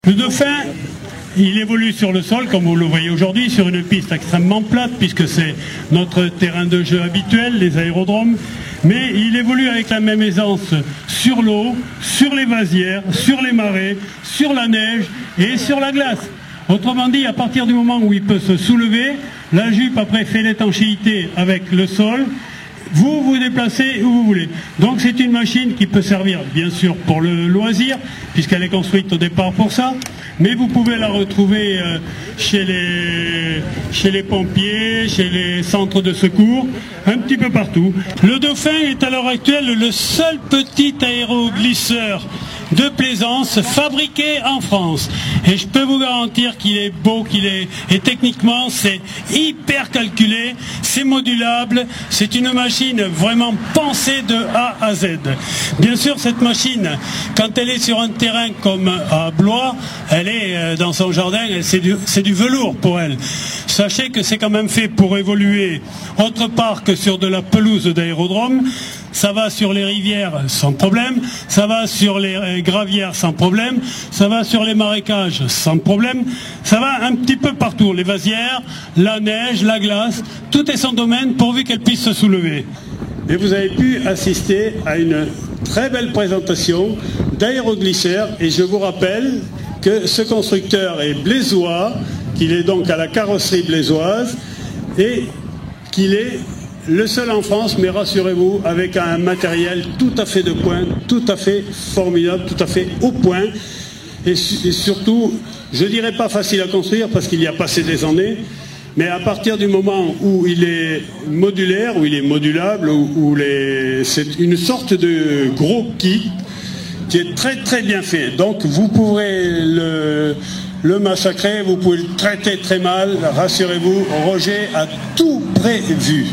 Le dauphin, il évolue sur le sol, comme vous le voyez aujourd'hui, sur une piste extrêmement plate, puisque c'est notre terrain de jeu habituel, les aérodromes. Mais il évolue avec la même aisance sur l'eau, sur les vasières, sur les marais, sur la neige et sur la glace. Autrement dit, à partir du moment où il peut se soulever, la jupe après fait l'étanchéité avec le sol, vous vous déplacez où vous voulez. Donc c'est une machine qui peut servir bien sûr pour le loisir, puisqu'elle est construite au départ pour ça, mais vous pouvez la retrouver chez les pompiers, chez les centres de secours, un petit peu partout. Le Dauphin est à l'heure actuelle le seul petit aéroglisseur de plaisance fabriqué en France. Et je peux vous garantir qu'il est beau, et techniquement c'est hyper calculé, c'est modulable, c'est une machine vraiment pensée de A à Z. Bien sûr, cette machine, quand elle est sur un terrain comme à Blois, elle est dans son jardin, c'est du velours pour elle. Sachez que c'est quand même fait pour évoluer autre part que sur de la pelouse d'aérodrome. Ça va sur les rivières sans problème, ça va sur les gravières sans problème, ça va sur les marécages sans problème, ça va un petit peu partout, les vasières, la neige, la glace, tout est son domaine pourvu qu'elle puisse se soulever. Et vous avez pu assister à une très belle présentation d'aéroglisseur, et je vous rappelle que ce constructeur est blésois, qu'il est donc à la carrosserie blésoise, et qu'il est le seul en France, mais rassurez-vous, avec un matériel tout à fait de pointe, tout à fait formidable, tout à fait au point, et surtout, je dirais pas facile à construire parce qu'il y a passé des années, mais à partir du moment où il est modulaire, où il est modulable, c'est une sorte de gros kit qui est très très bien fait. Donc vous pourrez le massacrer, vous pouvez le traiter très mal, rassurez-vous, Roger a tout prévu.